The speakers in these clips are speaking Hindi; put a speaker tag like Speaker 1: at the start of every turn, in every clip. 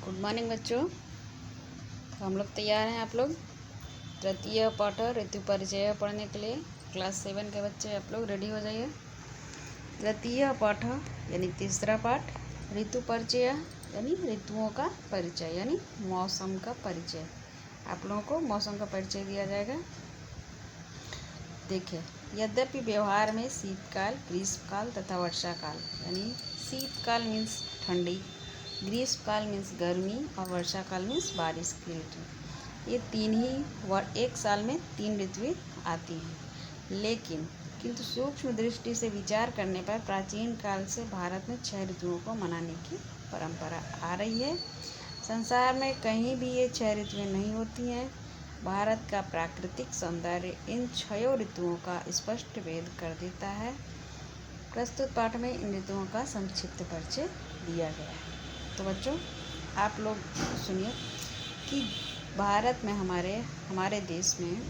Speaker 1: गुड मॉर्निंग बच्चों। तो हम लोग तैयार हैं। आप लोग तृतीय पाठ ऋतु परिचय पढ़ने के लिए क्लास 7 के बच्चे आप लोग रेडी हो जाइए। तृतीय पाठ यानी तीसरा पाठ ऋतु परिचय यानी ऋतुओं का परिचय यानी मौसम का परिचय। आप लोगों को मौसम का परिचय दिया जाएगा। देखिए, यद्यपि व्यवहार में शीतकाल, ग्रीष्मकाल तथा वर्षाकाल यानी शीतकाल मीन्स ठंडी, ग्रीष्मकाल मीन्स गर्मी और वर्षाकाल मीन्स बारिश की ऋतु, ये तीन ही एक साल में 3 ऋतुएं आती हैं। किंतु सूक्ष्म दृष्टि से विचार करने पर प्राचीन काल से भारत में 6 ऋतुओं को मनाने की परंपरा आ रही है। संसार में कहीं भी ये 6 ऋतुएं नहीं होती हैं। भारत का प्राकृतिक सौंदर्य इन 6 ऋतुओं का स्पष्ट भेद कर देता है। प्रस्तुत पाठ में इन ऋतुओं का संक्षिप्त परिचय दिया गया है। तो बच्चों, आप लोग सुनिए कि भारत में हमारे देश में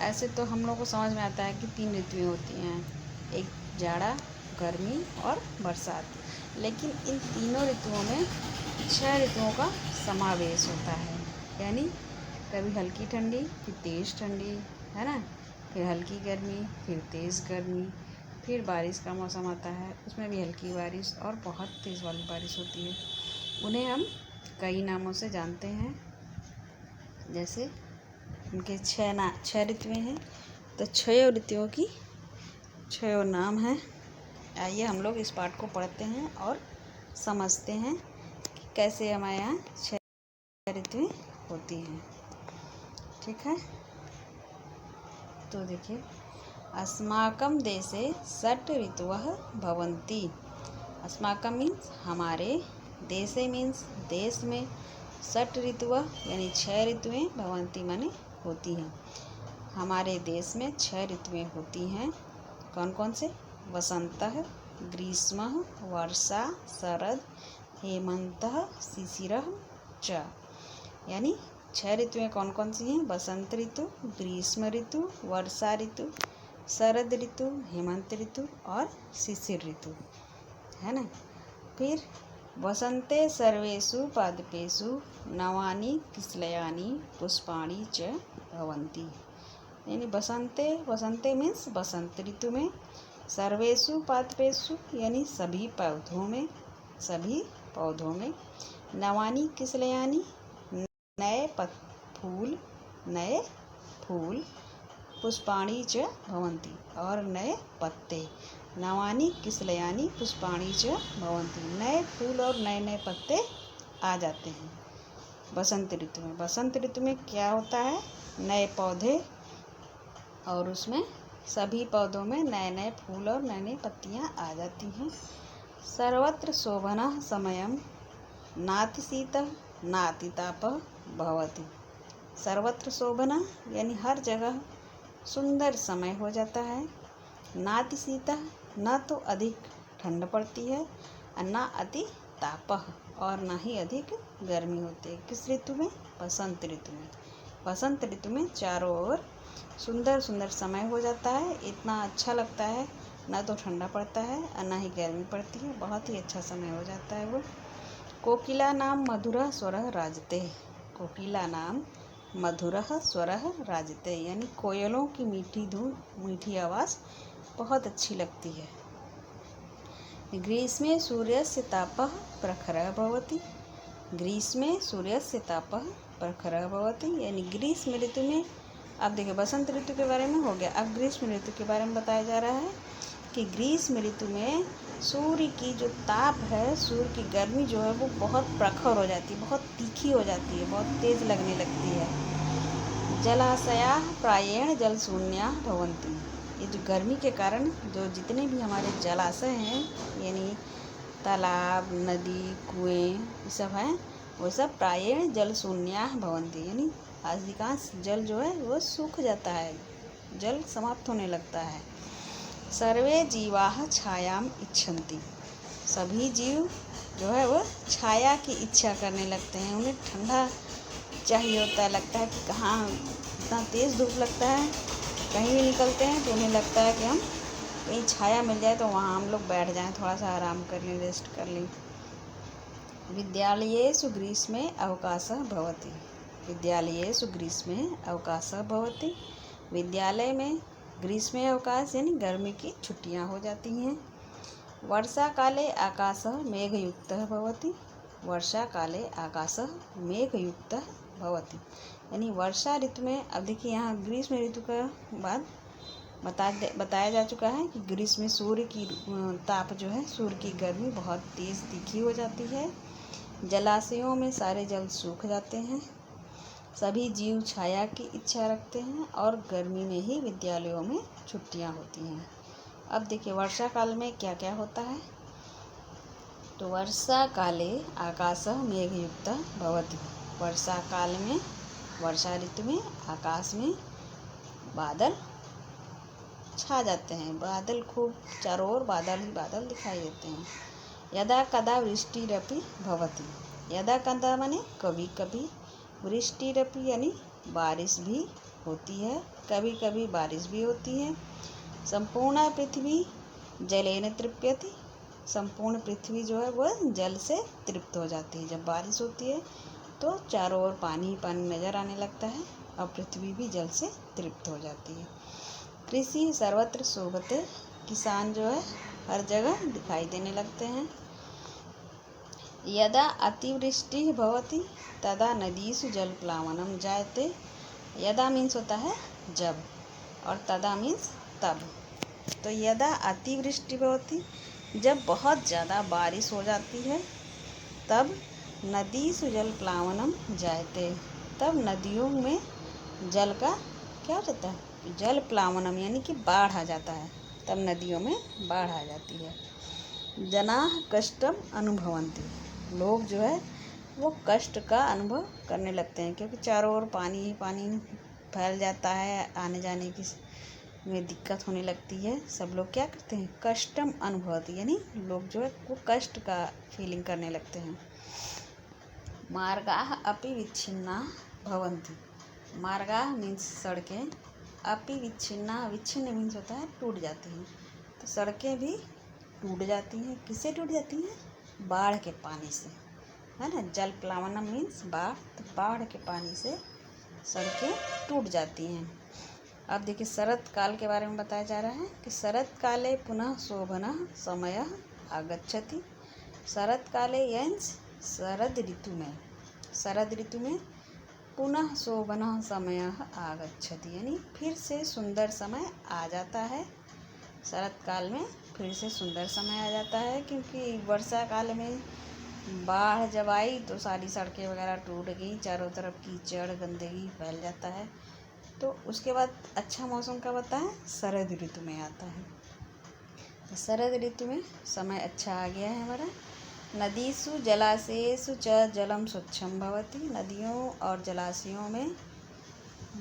Speaker 1: ऐसे तो हम लोग को समझ में आता है कि 3 ऋतुएं होती हैं, एक जाड़ा, गर्मी और बरसात। लेकिन इन तीनों ऋतुओं में 6 ऋतुओं का समावेश होता है। यानी कभी हल्की ठंडी, फिर तेज़ ठंडी, है ना, फिर हल्की गर्मी, फिर तेज़ गर्मी, फिर बारिश का मौसम आता है, उसमें भी हल्की बारिश और बहुत तेज़ वाली बारिश होती है। उन्हें हम कई नामों से जानते हैं। जैसे उनके 6 ऋतुएं हैं, तो 6 ऋतुओं की 6 नाम हैं। आइए हम लोग इस पाठ को पढ़ते हैं और समझते हैं कि कैसे हमारे यहाँ 6 ऋतुएं होती हैं। ठीक है, तो देखिए, अस्माकं देशे षट् ऋतवः भवन्ति। अस्माकं मीन्स हमारे, देशे मीन्स देश में, षट् ऋतवः यानी 6 ऋतुएं, भवन्ति माने होती हैं। हमारे देश में 6 ऋतुएं होती हैं। कौन कौन से? वसंतः, ग्रीष्मः, वर्षा, शरद, हेमन्तः, शिशिरः च। यानी 6 ऋतुएं कौन कौन सी हैं? बसंत ऋतु, ग्रीष्म ऋतु, वर्षा ऋतु, शरद ऋतु, हेमंत ऋतु और शिशिर ऋतु, है ना। फिर वसंते सर्वेषु पादपेषु नवानि किसलयानि पुष्पाणि च भवन्ति। यानी वसंते मीन्स बसंत ऋतु में, सर्वेषु पादपेषु यानी सभी पौधों में, नवानि किसलयानि नए फूल, पुष्पाणि च भवन्ति और नए पत्ते। नवानि किसलयानि पुष्पाणि च भवन्ति, नए फूल और नए नए पत्ते आ जाते हैं बसंत ऋतु में। बसंत ऋतु में क्या होता है? नए पौधे, और उसमें सभी पौधों में नए नए फूल और नई नई पत्तियाँ आ जाती हैं। सर्वत्र शोभनः समयं नातिशीतः नातितापः भवति। सर्वत्र शोभनः यानी हर जगह सुंदर समय हो जाता है। नातिशीतः, न तो अधिक ठंड पड़ती है और न अति तापः, और न ही अधिक गर्मी होती है। किस ऋतु में? बसंत ऋतु में। बसंत ऋतु में चारों ओर सुंदर सुंदर समय हो जाता है। इतना अच्छा लगता है, न तो ठंडा पड़ता है और न ही गर्मी पड़ती है। बहुत ही अच्छा समय हो जाता है वो। कोकिला नाम मधुरः स्वरः राजते। कोकिला नाम मधुरः स्वरः राजते यानी कोयलों की मीठी धुन, मीठी आवाज़ बहुत अच्छी लगती है। ग्रीष्मे सूर्यस्य तापः प्रखरः भवति। ग्रीष्मे सूर्यस्य तापः प्रखरः भवति यानी ग्रीष्म ऋतु में, अब देखिए बसंत ऋतु के बारे में हो गया, अब ग्रीष्म ऋतु के बारे में बताया जा रहा है कि ग्रीष्म ऋतु में सूर्य की जो ताप है, सूर्य की गर्मी जो है वो बहुत प्रखर हो जाती है, बहुत तीखी हो जाती है, बहुत तेज़ लगने लगती है। जलाशयाः प्रायेण जलशून्याः भवन्ति। ये जो गर्मी के कारण जो जितने भी हमारे जलाशय हैं, यानी तालाब, नदी, कुएँ, ये सब हैं, वो सब प्रायेण जलशून्याः भवन्ति यानी अधिकांश जल जो है वो सूख जाता है, जल समाप्त होने लगता है। सर्वे जीवाः छायाम इच्छन्ति। सभी जीव जो है वो छाया की इच्छा करने लगते हैं। उन्हें ठंडा चाहिए होता है, लगता है कि कहाँ इतना तेज़ धूप लगता है, कहीं भी निकलते हैं तो उन्हें लगता है कि हम कहीं छाया मिल जाए तो वहाँ हम लोग बैठ जाएं, थोड़ा सा आराम कर लें, रेस्ट कर लें। विद्यालयेषु ग्रीष्मे अवकाशः भवति। विद्यालयेषु ग्रीष्मे अवकाशः भवति। विद्यालय में ग्रीष्मे अवकाश यानी गर्मी की छुट्टियां हो जाती हैं। वर्षा काले आकाशः मेघयुक्तः भवति। वर्षा काले आकाशः मेघयुक्तः भवति यानी वर्षा ऋतु में, अब देखिए यहाँ ग्रीष्म ऋतु का बाद बताया जा चुका है कि ग्रीष्म में सूर्य की ताप जो है, सूर्य की गर्मी बहुत तेज़ तीखी हो जाती है। जलाशयों में सारे जल सूख जाते हैं। सभी जीव छाया की इच्छा रखते हैं और गर्मी में ही विद्यालयों में छुट्टियां होती हैं। अब देखिए वर्षा काल में क्या क्या होता है। तो वर्षा काले आकाशः मेघयुक्तः भवति। वर्षा काल में, वर्षा ऋतु में आकाश में बादल छा जाते हैं। बादल खूब चारों ओर बादल ही बादल दिखाई देते हैं। यदा कदा वृष्टिरपि भवति। यदा कदा माने कभी कभी, वृष्टिरपि यानी बारिश भी होती है, कभी कभी बारिश भी होती है। संपूर्ण पृथ्वी जलेन तृप्यति। संपूर्ण पृथ्वी जो है वह जल से तृप्त हो जाती है। जब बारिश होती है तो चारों ओर पानी ही पानी नजर आने लगता है और पृथ्वी भी जल से तृप्त हो जाती है। कृषि सर्वत्र शोभते। किसान जो है हर जगह दिखाई देने लगते हैं। यदा अतिवृष्टि भवति तदा नदीषु जलप्लावनम जायते। यदा मीन्स होता है जब, और तदा मीन्स तब। तो यदा अतिवृष्टि भवति, जब बहुत ज़्यादा बारिश हो जाती है, तब नदीषु जलप्लावनम जायते, तब नदियों में जल का क्या हो जाता है, जल प्लावनम यानी कि बाढ़ आ जाता है। तब नदियों में बाढ़ आ जाती है। जनाः कष्टम अनुभवन्ति। लोग जो है वो कष्ट का अनुभव करने लगते हैं, क्योंकि चारों ओर पानी ही पानी फैल जाता है, आने जाने की में दिक्कत होने लगती है। सब लोग क्या करते हैं, कष्टम अनुभवति यानी लोग जो है वो कष्ट का फीलिंग करने लगते हैं। मार्गाः अपि विच्छिन्नाः भवन्ति। मार्गाः मीन्स सड़कें, अपि विच्छिन्ना, विच्छिन्न मीन्स होता है टूट जाती हैं। तो सड़कें भी टूट जाती हैं। किससे टूट जाती हैं, बाढ़ के पानी से, है ना। जल प्लावनम मीन्स बाढ़, तो बाढ़ के पानी से सड़कें टूट जाती हैं। अब देखिए शरत काल के बारे में बताया जा रहा है कि शरत काले पुनः शोभनः समयः आगच्छति। शरत काले यानी शरद ऋतु में, शरद ऋतु में पुनः शोभनः समयः आगच्छति यानी फिर से सुंदर समय आ जाता है। शरत काल में फिर से सुंदर समय आ जाता है, क्योंकि वर्षा काल में बाढ़ जब आई तो सारी सड़कें वगैरह टूट गई, चारों तरफ कीचड़ गंदगी फैल जाता है। तो उसके बाद अच्छा मौसम कब आता है, शरद ऋतु में आता है। तो शरद ऋतु में समय अच्छा आ गया है हमारा। नदीषु जलाशयेषु च जलम स्वच्छम भवति। नदियों और जलाशयों में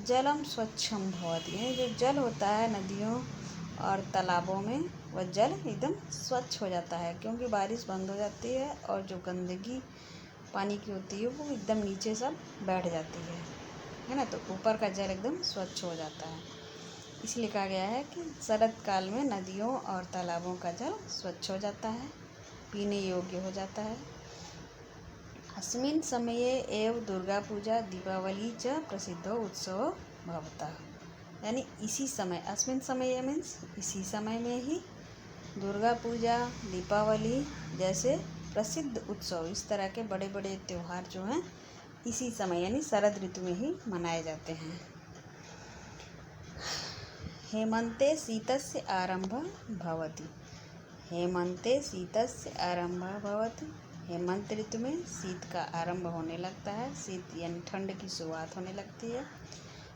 Speaker 1: जलम स्वच्छम भवति यानी जो जल होता है नदियों और तालाबों में, वह जल एकदम स्वच्छ हो जाता है, क्योंकि बारिश बंद हो जाती है और जो गंदगी पानी की होती है वो एकदम नीचे सब बैठ जाती है ना। तो ऊपर का जल एकदम स्वच्छ हो जाता है। इसलिए कहा गया है कि शरद काल में नदियों और तालाबों का जल स्वच्छ हो जाता है, पीने योग्य हो जाता है। अस्मिन् समये एव दुर्गा पूजा दीपावली च प्रसिद्धो उत्सव भवतः यानी इसी समय, अस्मिन् समय मीन्स इसी समय में ही दुर्गा पूजा, दीपावली जैसे प्रसिद्ध उत्सव, इस तरह के बड़े बड़े त्यौहार जो हैं इसी समय यानी शरद ऋतु में ही मनाए जाते हैं। हेमन्ते शीतस्य आरंभः भवति। हेमन्ते शीतस्य आरंभः भवति। हेमंत ऋतु में शीत का आरंभ होने लगता है। शीत यानी ठंड की शुरुआत होने लगती है।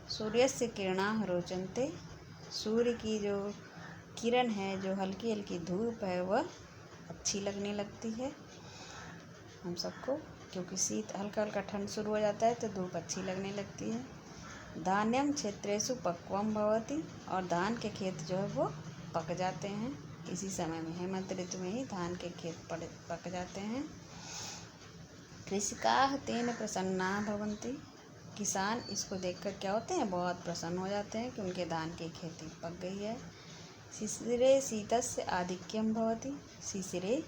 Speaker 1: सूर्यस्य किरणाः रोचन्ते। सूर्य की जो किरण है, जो हल्की हल्की धूप है, वह अच्छी लगने लगती है हम सबको, क्योंकि शीत हल्का हल्का ठंड शुरू हो जाता है तो धूप अच्छी लगने लगती है। धान्यम क्षेत्रेषु पक्वम भवति और धान के खेत जो है वो पक जाते हैं इसी समय में। हेमंत ऋतु में ही धान के खेत पक जाते हैं। कृषकाः तेन प्रसन्नाः भवन्ति। किसान इसको देखकर क्या होते हैं, बहुत प्रसन्न हो जाते हैं कि उनके धान की खेती पक गई है। शिशिरे शीतस्य आधिक्यम भवति। शिशिरे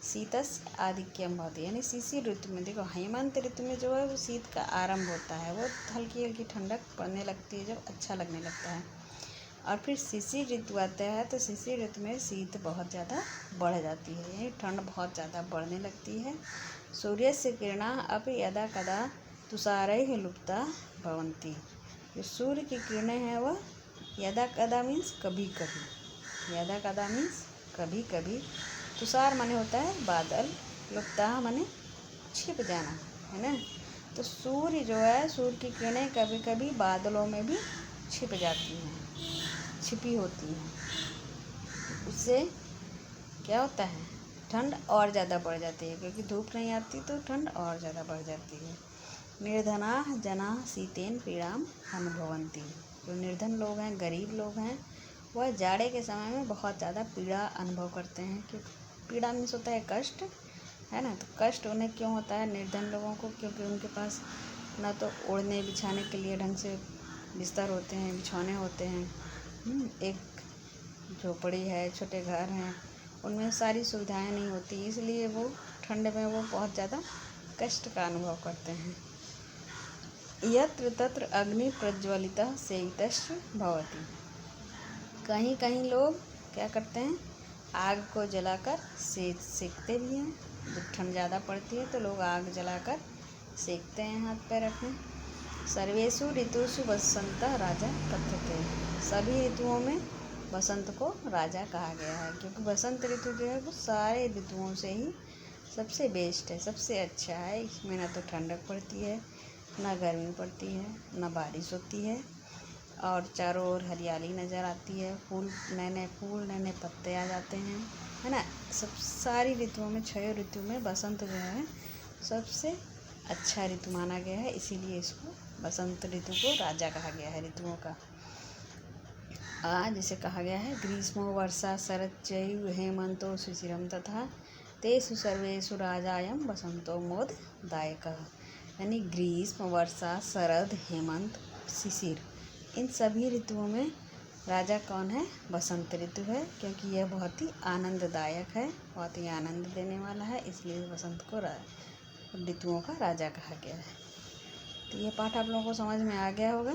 Speaker 1: शीतस्य आधिक्यम भवति, यानी शिशिर ऋतु में देखो हेमंत ऋतु में जो है वो शीत का आरंभ होता है, वो हल्की हल्की ठंडक पड़ने लगती है जब अच्छा लगने लगता है। और फिर शिशिर ऋतु आता है तो शिशिर ऋतु में शीत बहुत ज़्यादा बढ़ जाती है, यानी ठंड बहुत ज़्यादा बढ़ने लगती है। सूर्यस्य किरणाः अपि यदा कदा तुषारैः लुप्ता भवन्ति, जो सूर्य की किरणें हैं वह यदा कदा मीन्स कभी कभी, यदा कदा मीन्स कभी कभी, तुषार माने होता है बादल, लुप्ता माने छिप जाना, है ना। तो सूर्य जो है, सूर्य की किरणें कभी कभी बादलों में भी छिप जाती हैं, छिपी होती हैं। उससे क्या होता है, ठंड और ज़्यादा बढ़ जाती है, क्योंकि धूप नहीं आती तो ठंड और ज़्यादा बढ़ जाती है। निर्धनाः जनाः शीतेन पीड़ाम अनुभवन्ति, जो निर्धन लोग हैं, गरीब लोग हैं, वह जाड़े के समय में बहुत ज़्यादा पीड़ा अनुभव करते हैं। क्योंकि पीड़ा मीन्स होता है कष्ट, है ना। तो कष्ट उन्हें क्यों होता है निर्धन लोगों को, क्योंकि उनके पास ना तो ओढ़ने बिछाने के लिए ढंग से बिस्तर होते हैं, बिछौने होते हैं, एक झोपड़ी है, छोटे घर हैं, उनमें सारी सुविधाएं नहीं होती, इसलिए वो ठंड में वो बहुत ज़्यादा कष्ट का अनुभव करते हैं। यत्र तत्र अग्नि प्रज्वलितः सेवितश्च भवति, कहीं कहीं लोग क्या करते हैं, आग को जलाकर सेकते भी हैं। जब ठंड ज़्यादा पड़ती है तो लोग आग जलाकर सेकते हैं हाथ पैर अपने। सर्वेषु ऋतुषु वसंत राजा कथ्यते, सभी ऋतुओं में वसंत को राजा कहा गया है, क्योंकि वसंत ऋतु जो है वो सारे ऋतुओं से ही सबसे बेस्ट है, सबसे अच्छा है। इसमें ना तो ठंडक पड़ती है, ना गर्मी पड़ती है, ना बारिश होती है, और चारों ओर हरियाली नज़र आती है, फूल नए नए पत्ते आ जाते हैं, है ना। सब सारी ऋतुओं में, 6 ऋतु में वसंत जो है सबसे अच्छा ऋतु माना गया है, इसीलिए इसको वसंत ऋतु को राजा कहा गया है ऋतुओं का। जैसे कहा गया है ग्रीष्मो वर्षा शरच्चैव हेमंतो शिशिरम तथा तेषु सर्वेषु राजायं वसंतो मोददायकः, यानी ग्रीष्म, वर्षा, शरद, हेमंत, शिशिर, इन सभी ऋतुओं में राजा कौन है, वसंत ऋतु है, क्योंकि यह बहुत ही आनंददायक है, बहुत ही आनंद देने वाला है, इसलिए वसंत को ऋतुओं का राजा कहा गया है। तो ये पाठ आप लोगों को समझ में आ गया होगा।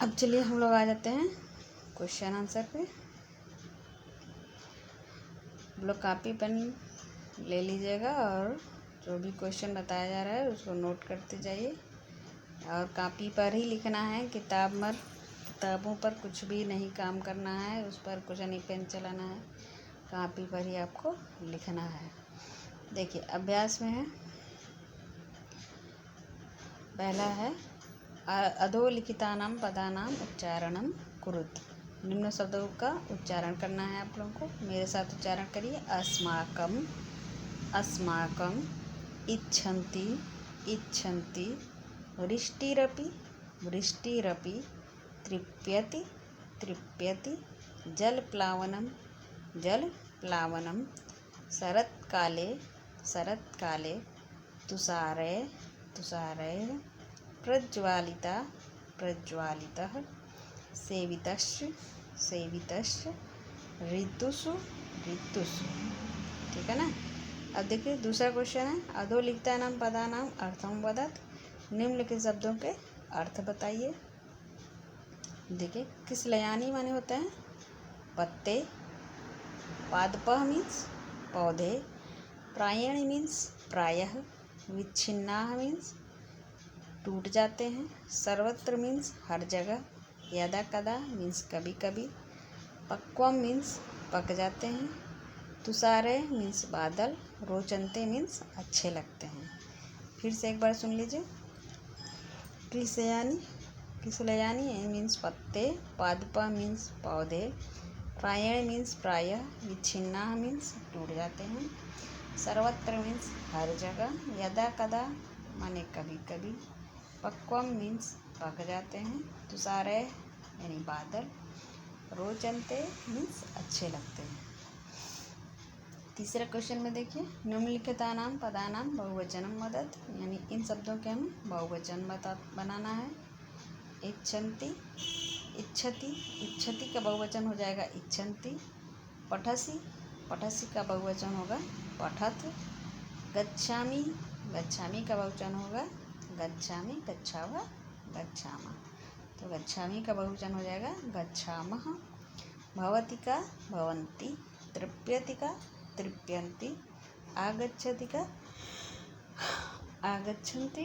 Speaker 1: अब चलिए हम लोग आ जाते हैं क्वेश्चन आंसर पे। आप लोग कापी पेन ले लीजिएगा और जो भी क्वेश्चन बताया जा रहा है उसको नोट करते जाइए, और कापी पर ही लिखना है, किताबों पर कुछ भी नहीं काम करना है, उस पर कुछ नहीं पेन चलाना है, कापी पर ही आपको लिखना है। देखिए अभ्यास में है, पहला है अधोलिखितानां पदानां उच्चारणं कुरुत, निम्न शब्दों का उच्चारण करना है आप लोगों को। मेरे साथ उच्चारण करिए। अस्माकं, अस्माकं, इच्छन्ति, इच्छन्ति, वृष्टिरपि, वृष्टिरपि, तृप्यति, तृप्यति, जलप्लावनं, जलप्लावनं, शरत्काले, शरत्काले, तुषारे, तुषारैः, प्रज्वालिता, प्रज्वालितः, सेवितश्च, सेवितश्च, ऋतुषु, ऋतुषु, ठीक है ना। अब देखिए दूसरा क्वेश्चन है अधोलिखितानां पदानां अर्थं वदत, निम्नलिखित शब्दों के अर्थ बताइए। देखिए किसलयानी माने होता है पत्ते, पादपः मीन्स पौधे, प्रायणी मीन्स प्रायः, विच्छिन्नाः मीन्स टूट जाते हैं, सर्वत्र मीन्स हर जगह, यदा कदा मीन्स कभी कभी, पक्वम मीन्स पक जाते हैं, तुषारे मीन्स बादल, रोचनते मीन्स अच्छे लगते हैं। फिर से एक बार सुन लीजिए। क्लिशयानी, किसलयानी मीन्स पत्ते, पादपा मीन्स पौधे, प्रायण मीन्स प्रायः, विच्छिन्ना मीन्स टूट जाते हैं, सर्वत्र मीन्स हर जगह, यदा कदा माने कभी कभी, पक्वम मीन्स पक जाते हैं, तुषारे यानी बादल, रोचनते मीन्स अच्छे लगते हैं। तीसरा क्वेश्चन में देखिए निम्नलिखितानां पदानां बहुवचनं वदत, यानी इन शब्दों के हमें बहुवचन बनाना है। इच्छन्ति, इच्छति, इच्छति का बहुवचन हो जाएगा इच्छन्ति, पठसि, पठसी का बहुवचन होगा पठत। गच्छामि, गच्छामि का बहुवचन होगा गच्छामि, गच्छाव, गच्छामः। तो गच्छामि का बहुवचन हो जाएगा गच्छामः। भवति का भवन्ति, तृप्यति का तृप्यन्ति, आगच्छति का आगच्छन्ति,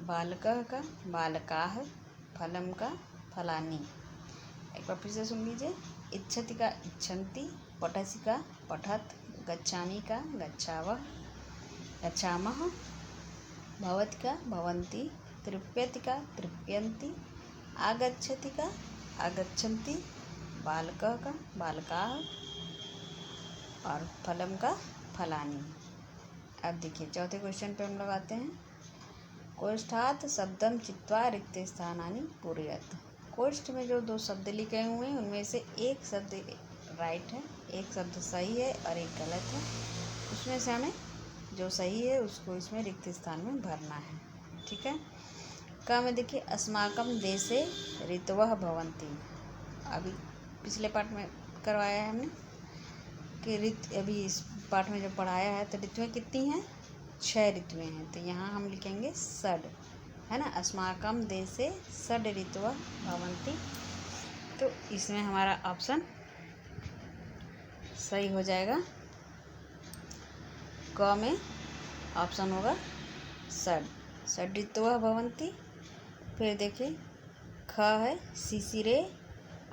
Speaker 1: बालकः का बालकाः, फलं का फलानि। एक बार फिर से सुन लीजिए। इच्छति का इच्छन्ति, पठसि का पठत, गच्छामि का गच्छावः, गच्छामः, भवति का भवन्ति, तृप्यति का तृप्यन्ति, आगच्छति का आगच्छन्ति, बालकः का बालकाः और फलम का फलानि। अब देखिए चौथे क्वेश्चन पे हम लोग आते हैं। कोष्ठात् शब्दम चित्वा रिक्त स्थानानि पूरयत। कोष्ठ में जो 2 शब्द लिखे हुए हैं उनमें से एक शब्द राइट है, एक शब्द सही है और एक गलत है। उसमें से हमें जो सही है उसको इसमें रिक्त स्थान में भरना है। ठीक है। का में देखिए अस्माकम देशे ऋतवः भवन्ति। अभी पिछले पाठ में करवाया है हमने कि अभी इस पाठ में जो पढ़ाया है तो ऋतुएं कितनी हैं? 6 ऋतुएं हैं। तो यहाँ हम लिखेंगे षड, है ना। अस्माकम देशे षड ऋतवः भवन्ति। तो इसमें हमारा ऑप्शन सही हो जाएगा। क में ऑप्शन होगा षड, षड ऋतवः भवन्ति। फिर देखिए ख है शिशिरे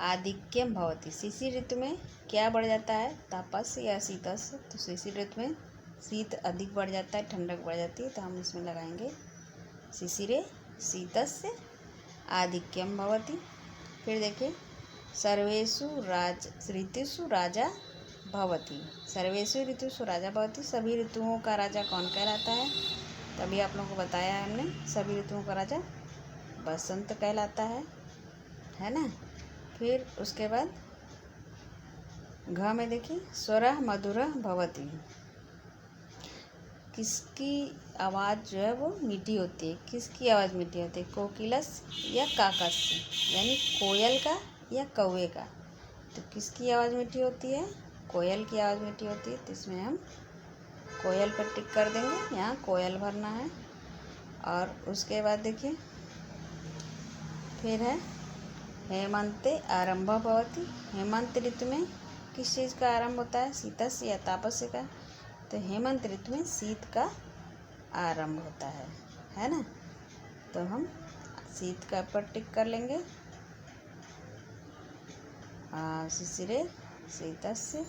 Speaker 1: आधिक्यम भवति। शिशिर ऋतु में क्या बढ़ जाता है? तापस या शीतस। तो शिशिर ऋतु में शीत अधिक बढ़ जाता है, ठंडक बढ़ जाती है। तो हम इसमें लगाएंगे शिशिरे शीतस्य आधिक्यम भवति। फिर देखिए सर्वेषु ऋतुषु राजा भवति। सर्वेषु ऋतुषु राजा भवति। सभी ऋतुओं का राजा कौन कहलाता है? तभी आप लोगों को बताया है हमने, सभी ऋतुओं का राजा बसंत कहलाता है ना। फिर उसके बाद घ में देखिए स्वरः मधुरः भवति। किसकी आवाज़ जो है वो मीठी होती है? किसकी आवाज़ मीठी होती है? कोकिलस या काकस, यानी कोयल का या कौवे का। तो किसकी आवाज़ मीठी होती है? कोयल की आवाज़ मीठी होती है। तो इसमें हम कोयल पर टिक कर देंगे, यहाँ कोयल भरना है। और उसके बाद देखिए फिर है हेमंते आरंभ भवति। हेमंत ऋतु में किस चीज़ का आरंभ होता है? शीतस्य या तापस्य का। तो हेमंत ऋतु में शीत का आरंभ होता है ना। तो हम शीत का पर टिक कर लेंगे। शिशिरे शीतस्य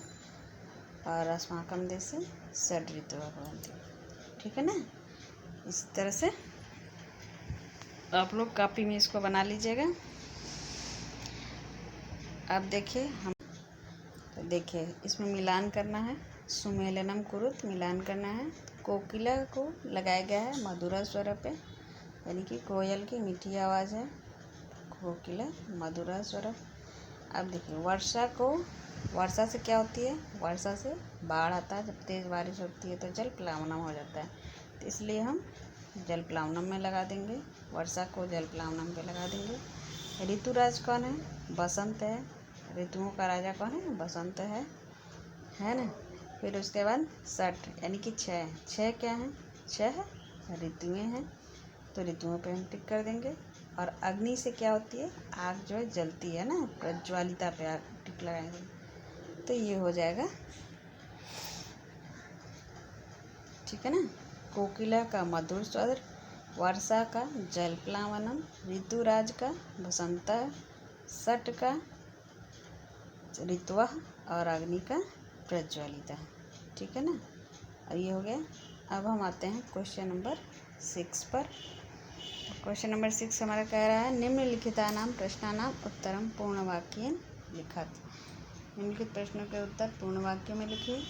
Speaker 1: और अस्माकं देशे षड ऋतवः भवन्ति। ठीक है ना। इस तरह से आप लोग कॉपी में इसको बना लीजिएगा। अब देखिए देखिए इसमें मिलान करना है। सुमेलनम कुरुत, मिलान करना है। कोकिला को लगाया गया है मधुरा स्वर पे, यानी कि कोयल की मीठी आवाज़ है। कोकिला मधुरा स्वर। अब देखिए वर्षा से क्या होती है? वर्षा से बाढ़ आता है। जब तेज़ बारिश होती है तो जल प्लावनम हो जाता है। तो इसलिए हम जल प्लावनम में लगा देंगे, वर्षा को जल प्लावनम पे लगा देंगे। ऋतुराज कौन है? बसंत है। ऋतुओं का राजा कौन है? बसंत है ना। फिर उसके बाद षट यानी कि 6 क्या है? 6 ऋतुएं हैं। तो ऋतुओं पे हम टिक कर देंगे। और अग्नि से क्या होती है? आग जो है जलती है ना, प्रज्वालिता पे आग टिक लगाएंगे। तो ये हो जाएगा। ठीक है ना। कोकिला का मधुर स्वर, वर्षा का जल प्लावनम, ऋतुराज का बसंत, षट का ऋतवः और अग्नि का प्रज्वलिता। ठीक है ना। अब ये हो गया। अब हम आते हैं क्वेश्चन नंबर 6 पर। क्वेश्चन नंबर 6 हमारा कह रहा है निम्नलिखितानां प्रश्नानां उत्तरम पूर्णवाक्येन लिखत। निम्नलिखित प्रश्नों के उत्तर पूर्ण वाक्य में लिखिए।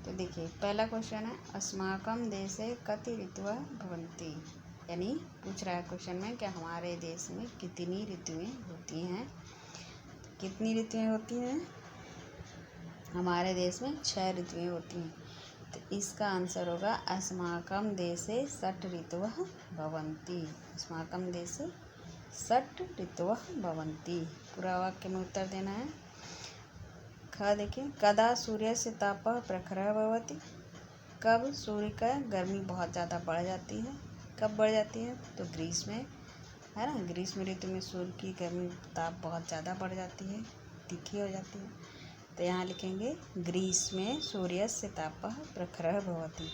Speaker 1: तो देखिए पहला क्वेश्चन है अस्माकं देशे कति ऋतवः भवन्ति। यानी पूछ रहा है क्वेश्चन में कि हमारे देश में कितनी ऋतुएं होती हैं। कितनी ऋतुएं होती हैं? हमारे देश में 6 ऋतुएं होती हैं। तो इसका आंसर होगा अस्माकं देशे षट ऋतवः भवन्ति। अस्माकं देशे षट ऋतवः भवन्ति। पूरा वाक्य में उत्तर देना है। ख देखिए, कदा सूर्य से तापः प्रखरः भवति। कब सूर्य का गर्मी बहुत ज़्यादा बढ़ जाती है। कब बढ़ जाती है? तो ग्रीष्म में, है ना। ग्रीष्म ऋतु में सूर्य की गर्मी ताप बहुत ज़्यादा बढ़ जाती है, तीखी हो जाती है। तो यहाँ लिखेंगे ग्रीष्मे सूर्यस्य तापः प्रखरः भवति।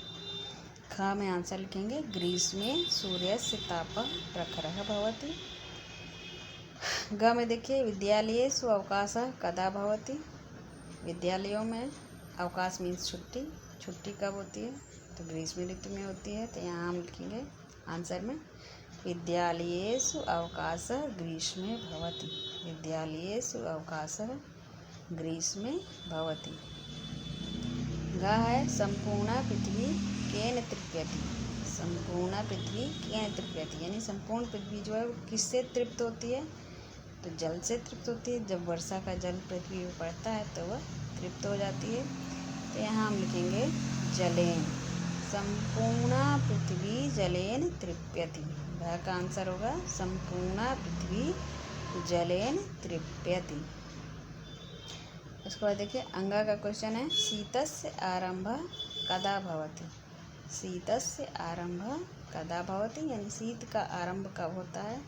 Speaker 1: ख में आंसर लिखेंगे ग्रीष्मे सूर्यस्य तापः प्रखरः भवति। ग में देखिए, विद्यालयेषु अवकाशः कदा भवति। विद्यालयों में अवकाश मीन्स छुट्टी। छुट्टी कब होती है? तो ग्रीष्म ऋतु में होती है। तो यहाँ हम लिखेंगे आंसर में विद्यालयेषु अवकाशः ग्रीष्मे भवति। विद्यालयेषु अवकाशः ग्रीष्मे भवति। ग है संपूर्ण पृथ्वी केन तृप्यति। संपूर्ण पृथ्वी केन तृप्यति, यानी संपूर्ण पृथ्वी जो है वो किससे तृप्त होती है? तो जल से तृप्त होती है। जब वर्षा का जल पृथ्वी पर पड़ता है तो वह तृप्त हो जाती है। तो यहाँ हम लिखेंगे जलेन। संपूर्ण पृथ्वी जलेन तृप्यति। वह का आंसर होगा संपूर्ण पृथ्वी जलेन तृप्यति। उसके बाद देखिए अंगा का क्वेश्चन है, शीतस्य आरंभः कदा भवति। शीतस्य आरंभः कदा भवति, यानी शीत का आरंभ कब होता है?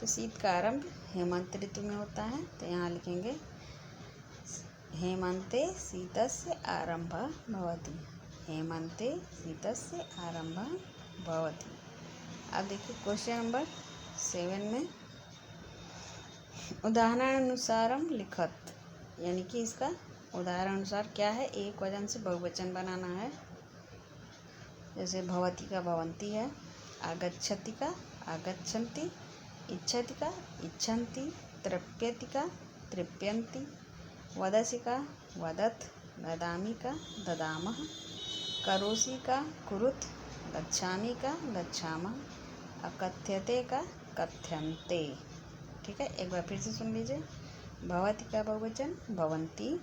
Speaker 1: तो शीत का आरंभ हेमंत ऋतु में होता है। तो यहाँ लिखेंगे हेमंते शीतस्य आरंभः भवति। हेमंते शीतस्य आरंभः भवति। अब देखिए क्वेश्चन नंबर 7 में उदाहरणानुसारम लिखत, यानी कि इसका उदाहरण अनुसार क्या है? एक वचन से बहुवचन बनाना है। जैसे भवती का भवंती है, आगच्छति का आगच्छन्ति, इच्छति का इच्छन्ति, तृप्यति का तृप्यन्ति, वदसि का वदत, ददामि का ददामः, करोषि का कुरुत, गच्छामि का गच्छामः, अकथ्यते का कथ्यन्ते। ठीक है, एक बार फिर से सुन लीजिए। भवति का बहुवचन भवन्ति,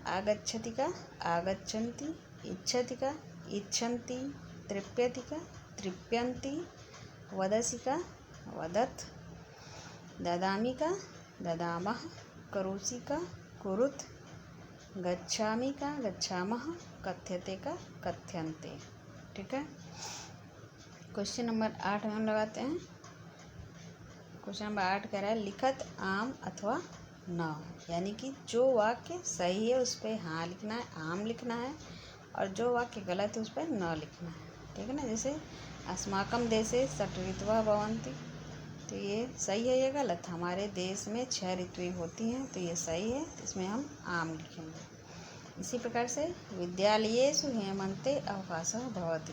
Speaker 1: आगच्छति का आगच्छन्ति, इच्छति का इच्छन्ति, तृप्यति का तृप्यन्ति, वदसि का वदत, ददामि का ददामः, करोषि का कुरुत, गच्छामि का गच्छामः, कथ्यते का कथ्यन्ते। ठीक है, क्वेश्चन नंबर 8 में हम लगाते हैं। क्वेश्चन नंबर 8 कह रहा है लिखत आम अथवा न, यानी कि जो वाक्य सही है उस पर हाँ लिखना है, आम लिखना है, और जो वाक्य गलत है उस पर न लिखना है। ठीक है ना। जैसे अस्माकं देशे षट् ऋतवः भवन्ति, तो ये सही है, ये गलत। हमारे देश में 6 ऋतुएं होती हैं, तो ये सही है, तो इसमें हम आम लिखेंगे। इसी प्रकार से विद्यालयेषु हेमन्ते अवकाशः भवति।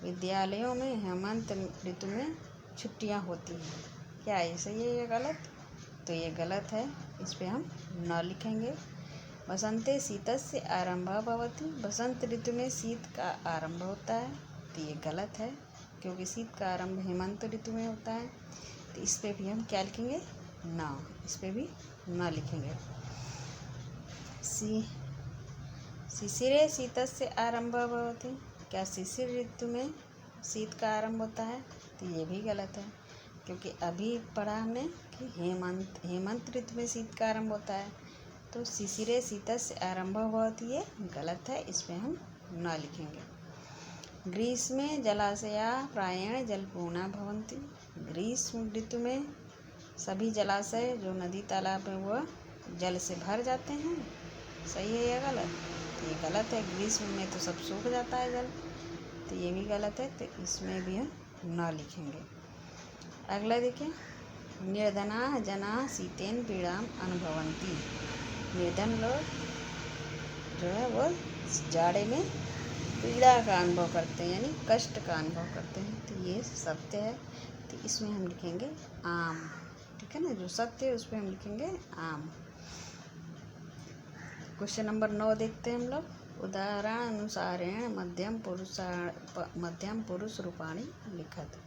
Speaker 1: विद्यालयों में हेमंत ऋतु में छुट्टियां होती हैं। क्या ये सही है, ये गलत? तो ये गलत है, इस पर हम न लिखेंगे। वसंते शीतस्य आरंभः भवति। बसंत ऋतु में शीत का आरंभ होता है, तो ये गलत है, क्योंकि शीत का आरंभ हेमंत ऋतु में होता है। तो इस पर भी हम क्या लिखेंगे? न। इस पर भी न लिखेंगे। शिशिरे शीतस्य आरंभः भवति। क्या शिशिर ऋतु में शीत का आरंभ होता है? तो ये भी गलत है, क्योंकि अभी पढ़ा हमने कि हेमंत ऋतु में शीत का आरंभ होता है। तो शिशिरे शीतस्य आरंभः भवति, ये गलत है, इस पर हम न लिखेंगे। ग्रीष्मे जलाशयाः प्रायेण जलपूर्णा भवन्ति। ग्रीष्म ऋतु में सभी जलाशय जो नदी तालाब है वह जल से भर जाते हैं। सही है या गलत? तो ये गलत है, ग्रीष्म में तो सब सूख जाता है जल, तो ये भी गलत है, तो इसमें भी हम न लिखेंगे। अगला देखिए, निर्धनाः जनाः शीतेन पीड़ाम अनुभवन्ति। निर्धन लोग जो है वो जाड़े में पीड़ा का अनुभव करते हैं, यानी कष्ट का अनुभव करते हैं। तो ये सत्य है, तो इसमें हम लिखेंगे आम। ठीक है ना, जो सत्य है उस पर हम लिखेंगे आम। क्वेश्चन नंबर 9 देखते हैं हम लोग। उदाहरण अनुसारेण मध्यम पुरुष रूपाणी लिखत।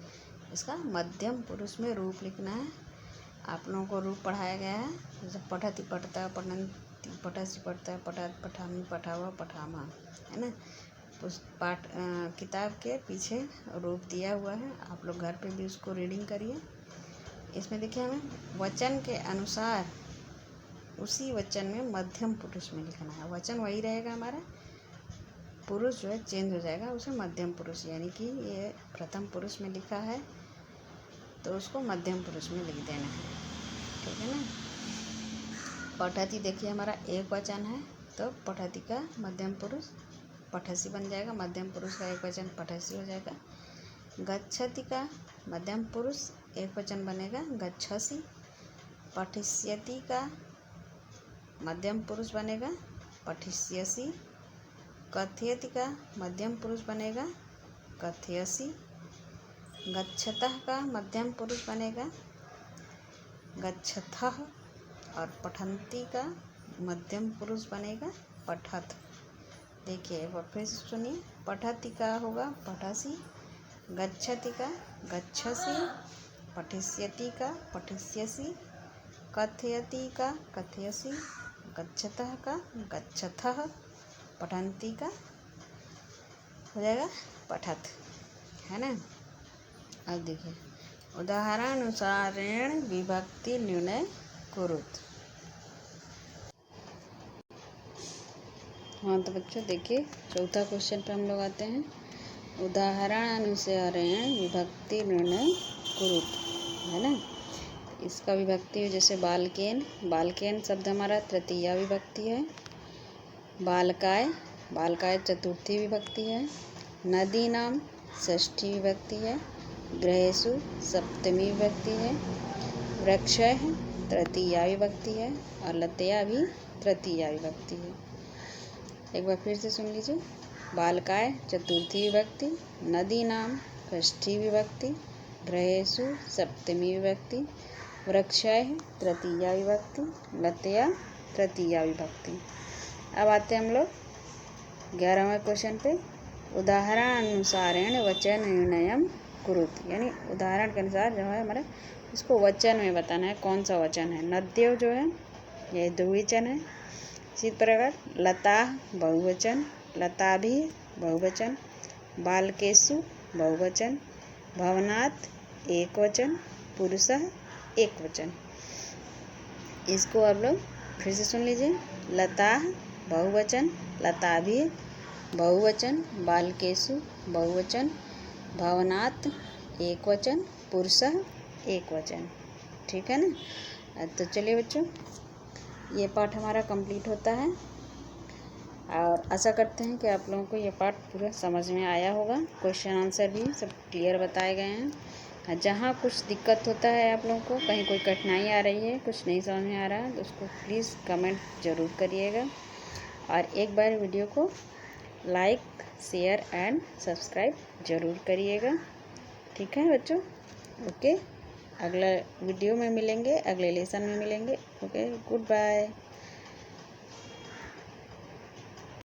Speaker 1: इसका मध्यम पुरुष में रूप लिखना है। आप लोगों को रूप पढ़ाया गया है, जैसे पठति पठता, पठन्ति पठसि पठता, पठत पठामि पठावा पठामा, है ना। पाठ किताब के पीछे रूप दिया हुआ है, आप लोग घर पे भी उसको रीडिंग करिए। इसमें देखिए हमें वचन के अनुसार उसी वचन में मध्यम पुरुष में लिखना है। वचन वही रहेगा हमारा, पुरुष जो है चेंज हो जाएगा, उसमें मध्यम पुरुष, यानी कि ये प्रथम पुरुष में लिखा है तो उसको मध्यम पुरुष में लिख देना है, ठीक है ना। पठति देखिए हमारा एक वचन है तो पठति का मध्यम पुरुष पठसी बन जाएगा, मध्यम पुरुष का एक वचन पठसी हो जाएगा। गच्छति का मध्यम पुरुष एक वचन बनेगा गच्छसी। पठिष्यति का मध्यम पुरुष बनेगा पठिष्यसि। कथयति का मध्यम पुरुष बनेगा कथयसि। गच्छतः का मध्यम पुरुष बनेगा गच्छथः। और पठन्ति का मध्यम पुरुष बनेगा पठत। देखिए एक बार फिर से सुनिए, पठति का होगा पठसी, गच्छति का गच्छसि, पठिष्यति का पठिष्यसि, कथयति का कथयसि, गच्छतः का गच्छथः, पठन्ति का हो जाएगा पठत, है ना। अब देखिए उदाहरणानुसारेण विभक्ति निर्णय कुरुत। हाँ तो बच्चों देखिए चौथा क्वेश्चन पे हम लोग आते हैं। उदाहरणानुसारेण विभक्ति निर्णय कुरुत, है ना। इसका विभक्ति है जैसे बालकेन, बालकेन शब्द हमारा तृतीया विभक्ति है। बालकाय, बालकाय चतुर्थी विभक्ति है। नदीनाम षष्ठी विभक्ति है। गृहेषु सप्तमी विभक्ति है। वृक्षः तृतीया विभक्ति है और लतया भी तृतीया विभक्ति है। एक बार फिर से सुन लीजिए, बालकाय चतुर्थी विभक्ति, नदीनाम षष्ठी विभक्ति, गृहेषु सप्तमी विभक्ति, वृक्षः तृतीया विभक्ति, लतया तृतीया विभक्ति। अब आते हैं हम लोग 11वें क्वेश्चन पे। उदाहरणानुसारेण वचन निर्णयम कुरुत, यानी उदाहरण के अनुसार जो है हमारा इसको वचन में बताना है कौन सा वचन है। नद्यो जो है ये द्विवचन है। इसी प्रकार लता बहुवचन, लताभि बहुवचन, बालकेषु बहुवचन, भवनात् एक वचन, पुरुषः एक वचन। इसको आप लोग फिर से सुन लीजिए, लता बहुवचन, लताभि बहुवचन, बालकेषु बहुवचन, भवनात् एक वचन, पुरुषः एक वचन, ठीक है ना। तो चलिए बच्चों ये पाठ हमारा कंप्लीट होता है और आशा करते हैं कि आप लोगों को ये पाठ पूरा समझ में आया होगा। क्वेश्चन आंसर भी सब क्लियर बताए गए हैं। जहाँ कुछ दिक्कत होता है आप लोगों को, कहीं कोई कठिनाई आ रही है, कुछ नहीं समझ में आ रहा है तो उसको प्लीज़ कमेंट ज़रूर करिएगा और एक बार वीडियो को लाइक शेयर एंड सब्सक्राइब ज़रूर करिएगा, ठीक है बच्चों। ओके, अगला वीडियो में मिलेंगे, अगले लेसन में मिलेंगे। Okay, good bye.